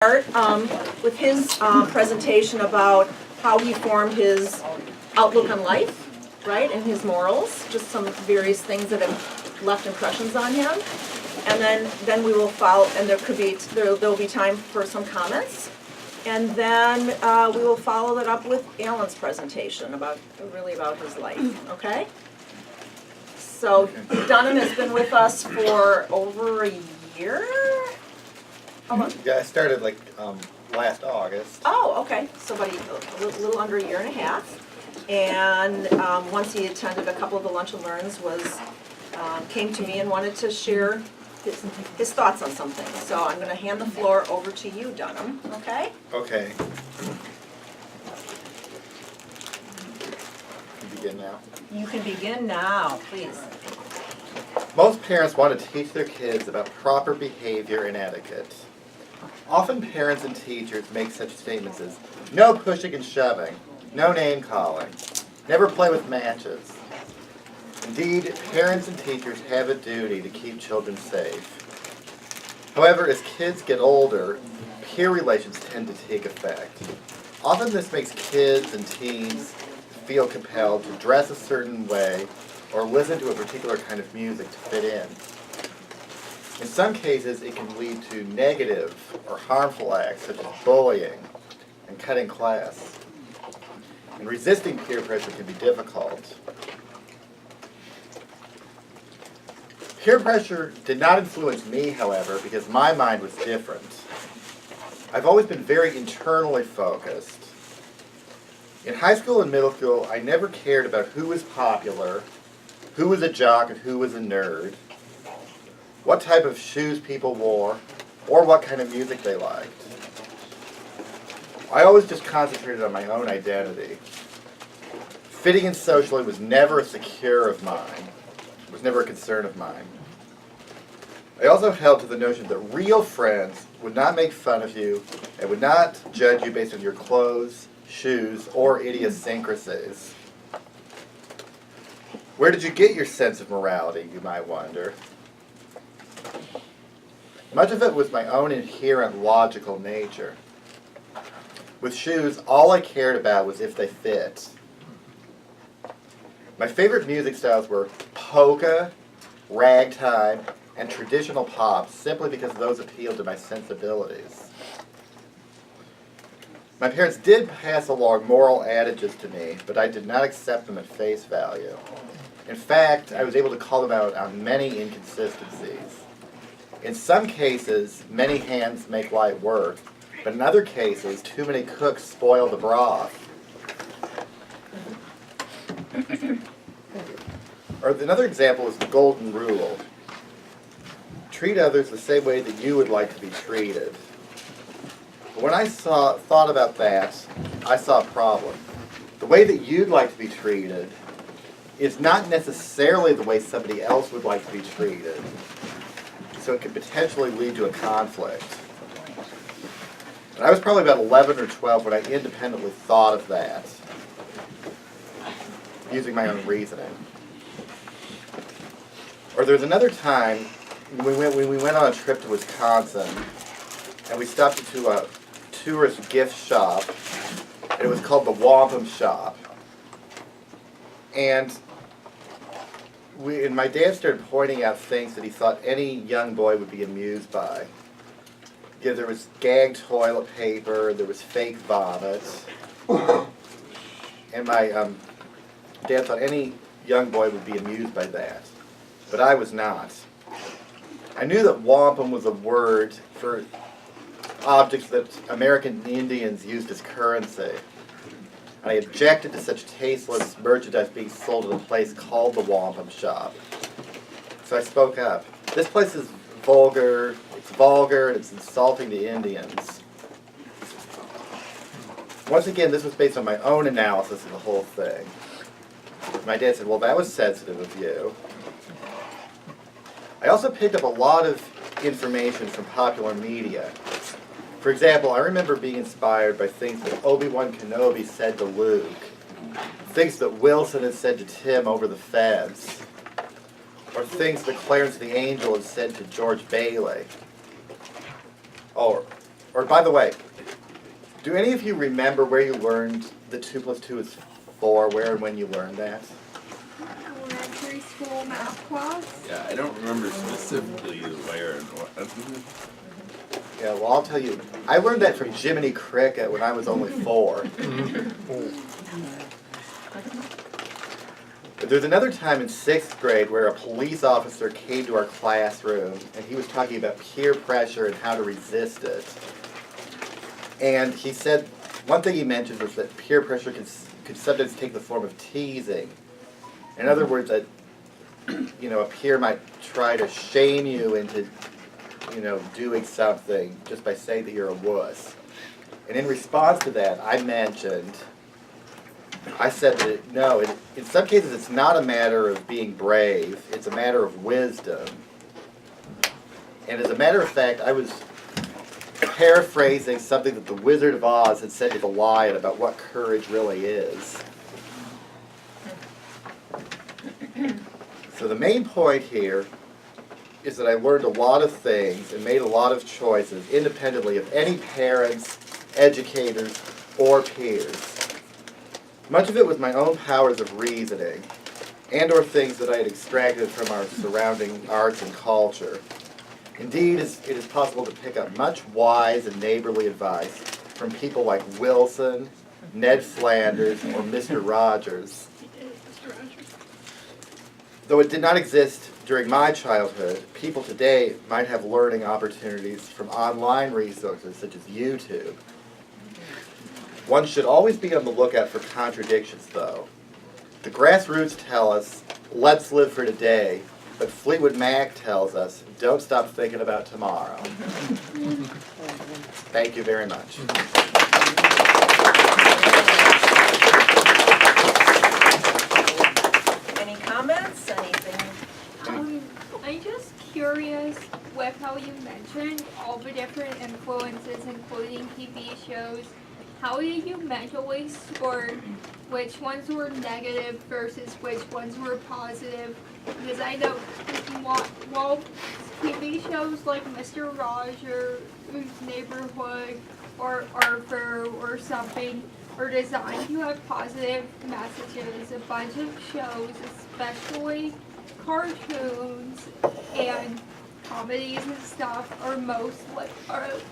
start with his presentation about how he formed his outlook on life, right, and his morals, just some various things that have left impressions on him. And then we will follow, and there'll be time for some comments. And then we will follow that up with Alan's presentation about his life, okay? So Dunham has been with us for over a year? Yeah, I started like last August. Oh, okay, so about a little under a year and a half. And once he attended a couple of the lunch and learns, came to me and wanted to share his thoughts on something. So I'm going to hand the floor over to you, Dunham, okay? Okay. Can you begin now? You can begin now, please. Most parents want to teach their kids about proper behavior and etiquette. Often parents and teachers make such statements as, no pushing and shoving, no name calling, never play with matches. Indeed, parents and teachers have a duty to keep children safe. However, as kids get older, peer relations tend to take effect. Often this makes kids and teens feel compelled to dress a certain way or listen to a particular kind of music to fit in. In some cases, it can lead to negative or harmful acts such as bullying and cutting class. And resisting peer pressure can be difficult. Peer pressure did not influence me, however, because my mind was different. I've always been very internally focused. In high school and middle school, I never cared about who was popular, who was a jock and who was a nerd, what type of shoes people wore, or what kind of music they liked. I always just concentrated on my own identity. Fitting in socially was never a secure of mine. It was never a concern of mine. I also held to the notion that real friends would not make fun of you and would not judge you based on your clothes, shoes, or idiosyncrasies. Where did you get your sense of morality, you might wonder? Much of it was my own inherent logical nature. With shoes, all I cared about was if they fit. My favorite music styles were polka, ragtime, and traditional pop, simply because those appealed to my sensibilities. My parents did pass along moral adages to me, but I did not accept them at face value. In fact, I was able to call them out on many inconsistencies. In some cases, many hands make light work, but in other cases, too many cooks spoil the broth. Or another example is the golden rule. Treat others the same way that you would like to be treated. But when I thought about that, I saw a problem. The way that you'd like to be treated is not necessarily the way somebody else would like to be treated. So it could potentially lead to a conflict. And I was probably about 11 or 12 when I independently thought of that, using my own reasoning. Or there's another time when we went on a trip to Wisconsin, and we stopped into a tourist gift shop, and it was called the Wampum Shop. And my dad started pointing out things that he thought any young boy would be amused by. Yeah, there was gag toilet paper, there was fake vomit, and my dad thought any young boy would be amused by that, but I was not. I knew that wampum was a word for objects that American Indians used as currency. I objected to such tasteless merchandise being sold at a place called the Wampum Shop. So I spoke up. This place is vulgar, and it's insulting to Indians. Once again, this was based on my own analysis of the whole thing. My dad said, well, that was sensitive of you. I also picked up a lot of information from popular media. For example, I remember being inspired by things that Obi-Wan Kenobi said to Luke, things that Wilson had said to Tim over the fence, or things that Clarence the Angel had said to George Bailey, or or by the way, do any of you remember where you learned the 2 + 2 is 4, where and when you learned that? Elementary school math class. Yeah, I don't remember specifically where and what. Yeah, well, I'll tell you, I learned that from Jiminy Cricket when I was only 4. But there's another time in 6th grade where a police officer came to our classroom and he was talking about peer pressure and how to resist it. And he said, one thing he mentioned was that peer pressure could sometimes take the form of teasing. In other words, that, you know, a peer might try to shame you into, you know, doing something just by saying that you're a wuss. And in response to that, I said that no, in some cases it's not a matter of being brave, it's a matter of wisdom. And as a matter of fact, I was paraphrasing something that the Wizard of Oz had said to the lion about what courage really is. So the main point here is that I learned a lot of things and made a lot of choices independently of any parents, educators, or peers. Much of it was my own powers of reasoning and/or things that I had extracted from our surrounding arts and culture. Indeed, it is possible to pick up much wise and neighborly advice from people like Wilson, Ned Flanders, or Mr. Rogers. Though it did not exist during my childhood, people today might have learning opportunities from online resources such as YouTube. One should always be on the lookout for contradictions, though. The grassroots tell us, let's live for today, but Fleetwood Mac tells us, don't stop thinking about tomorrow. Thank you very much. Any comments, anything? I'm just curious with how you mentioned all the different influences, including TV shows. How did you mentally sort which ones were negative versus which ones were positive? Because I know, well, TV shows like Mr. Rogers' Neighborhood or Arthur or something are designed to have positive messages. A bunch of shows, especially cartoons and comedies and stuff,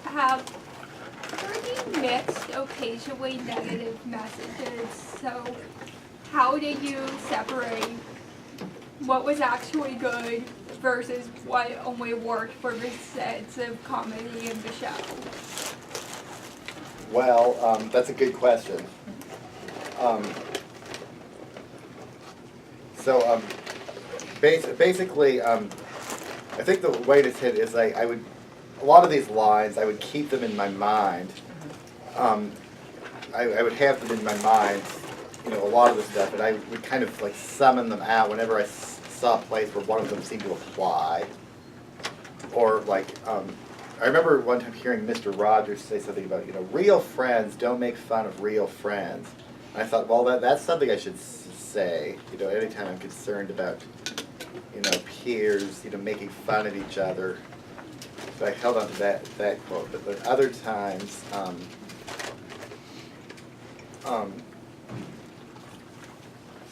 have pretty mixed, occasionally negative messages. So how did you separate what was actually good versus what only worked for the sense of comedy in the show? Well, that's a good question. Basically, I think the way to hit it is I would, a lot of these lines, I would keep them in my mind. I would have them in my mind, you know, a lot of the stuff, and I would kind of like summon them out whenever I saw a place where one of them seemed to apply. Or like, I remember one time hearing Mr. Rogers say something about, you know, real friends don't make fun of real friends. And I thought, well, that's something I should say, you know, anytime I'm concerned about, you know, peers, you know, making fun of each other. So I held on to that quote. But then other times,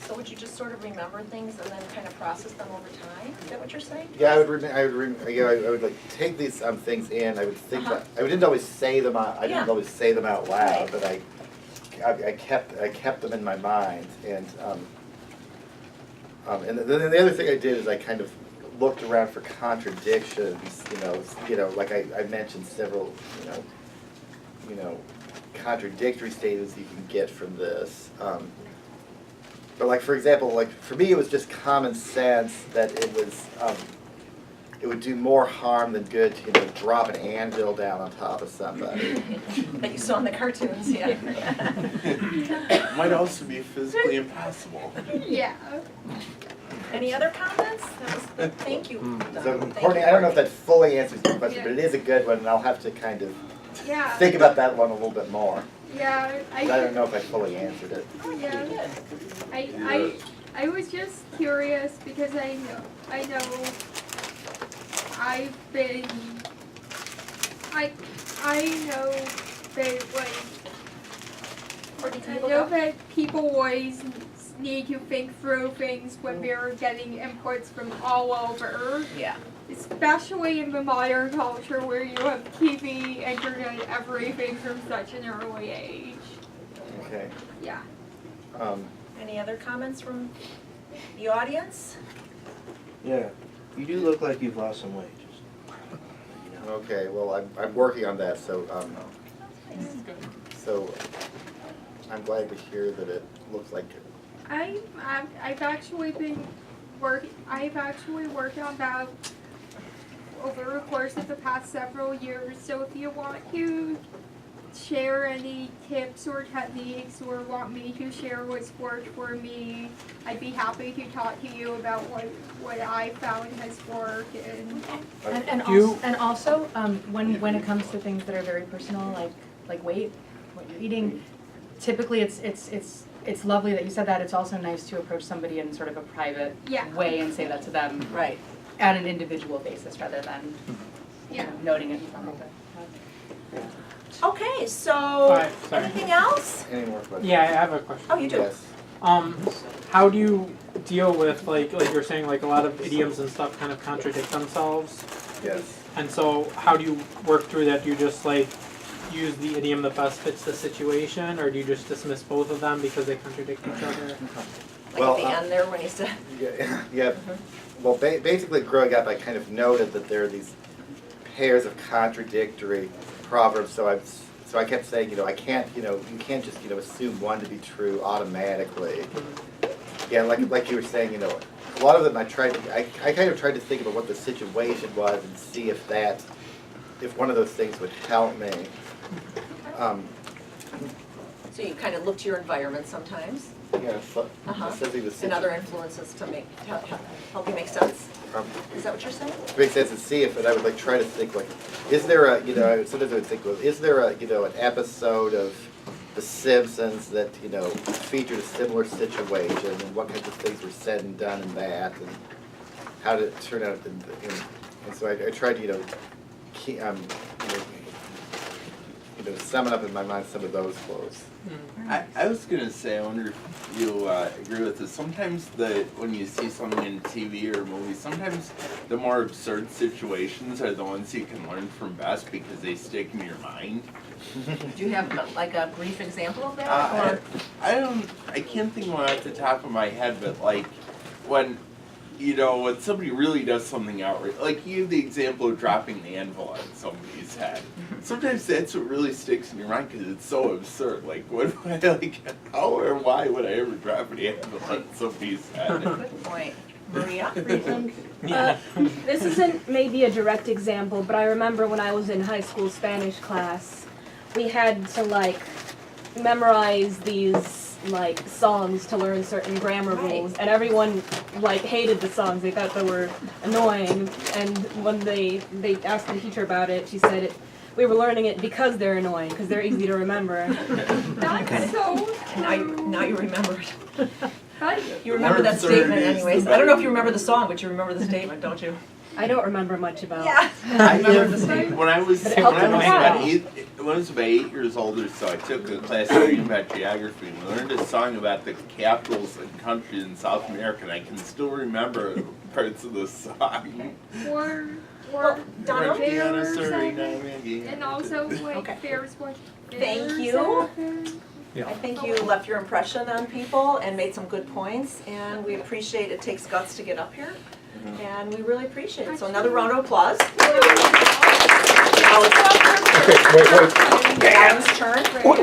So would you just sort of remember things and then kind of process them over time? Is that what you're saying? yeah, I would like take these things in. I would think that I didn't always say them out. I didn't always say them out loud, but I kept them in my mind. And then the other thing I did is I kind of looked around for contradictions. You know, like I mentioned several, you know, contradictory statements you can get from this. But like, for example, like for me it was just common sense that it would do more harm than good to, you know, drop an anvil down on top of somebody. That you saw in the cartoons, yeah. It might also be physically impossible. Yeah. Any other comments? Thank you. So, Thank Courtney, you. I don't know if that fully answers your question, Yeah. but it is a good one, and I'll have to kind of Yeah. think about that one a little bit more. Yeah. 'Cause I don't know if I fully answered it. Yeah. I was just curious because I know I know that Courtney, can I you look know up? that people always need to think through things when they're getting inputs from all over. Yeah. Especially in the modern culture where you have TV, internet, everything from such an early age. Okay. Yeah. Any other comments from the audience? Yeah, you do look like you've lost some weight. Okay, well, I'm working on that, so, so I'm glad to hear that it looks like it. I've actually worked on that over the course of the past several years. So if you want to share any tips or techniques or want me to share what's worked for me, I'd be happy to talk to you about what I found has worked. And also, when it comes to things that are very personal, like weight, what you're eating, typically it's lovely that you said that. It's also nice to approach somebody in sort of a private way and say that to them, Right. at an individual basis rather than noting it. Okay, so Sorry. anything else? Any more questions? Yeah, I have a question. Oh, you do? Yes. How do you deal with like you're saying like a lot of idioms and stuff kind of contradict themselves? Yes. And so how do you work through that? Do you just like use the idiom that best fits the situation, or do you just dismiss both of them because they contradict each other? Like Well, at the end there when he said, Yeah. Well, basically, growing up, I kind of noted that there are these pairs of contradictory proverbs. So I kept saying, I can't, you can't just, assume one to be true automatically. Yeah, like you were saying, a lot of them I kind of tried to think about what the situation was and see if one of those things would help me. so you kind of look to your environment sometimes Yeah, so, assessing the and situation. other influences to help you make sense. Is that what you're saying? To make sense and see if, and I would like try to think like, is there a, sometimes I would think, well, is there a, an episode of The Simpsons that, featured a similar situation and what kinds of things were said and done in that and how did it turn out and so I tried to, sum it up in my mind some of those quotes. I was gonna say, I wonder if you agree with this. Sometimes when you see something in TV or movie, sometimes the more absurd situations are the ones you can learn from best because they stick in your mind. Do you have like a brief example of that? I can't think of one off the top of my head, but like when somebody really does something outright, like you have the example of dropping the anvil on somebody's head. Sometimes that's what really sticks in your mind because it's so absurd. Like, how or why would I ever drop an anvil on somebody's head? Good point. Maria? This isn't maybe a direct example, but I remember when I was in high school Spanish class, we had to memorize these songs to learn certain grammar rules, and everyone hated the songs. They thought they were annoying, and when they asked the teacher about it, she said we were learning it because they're annoying, because they're easy to remember. That's so Now you remember it. Right. You remember that statement anyways. I don't know if you remember the song, but you remember the statement, don't you? I don't remember much about. Yeah. I when I was But it helped them out. when I was about 8 years old or so, I took a class reading about geography and we learned a song about the capitals and countries in South America, and I can still remember parts of the song. Or Donna? bears and also Okay. bears what Thank bears you. happen. I think you left your impression on people and made some good points, and we appreciate it takes guts to get up here, and we really appreciate it. So another round of applause. Now it's Adam's turn. Wait.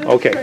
Okay.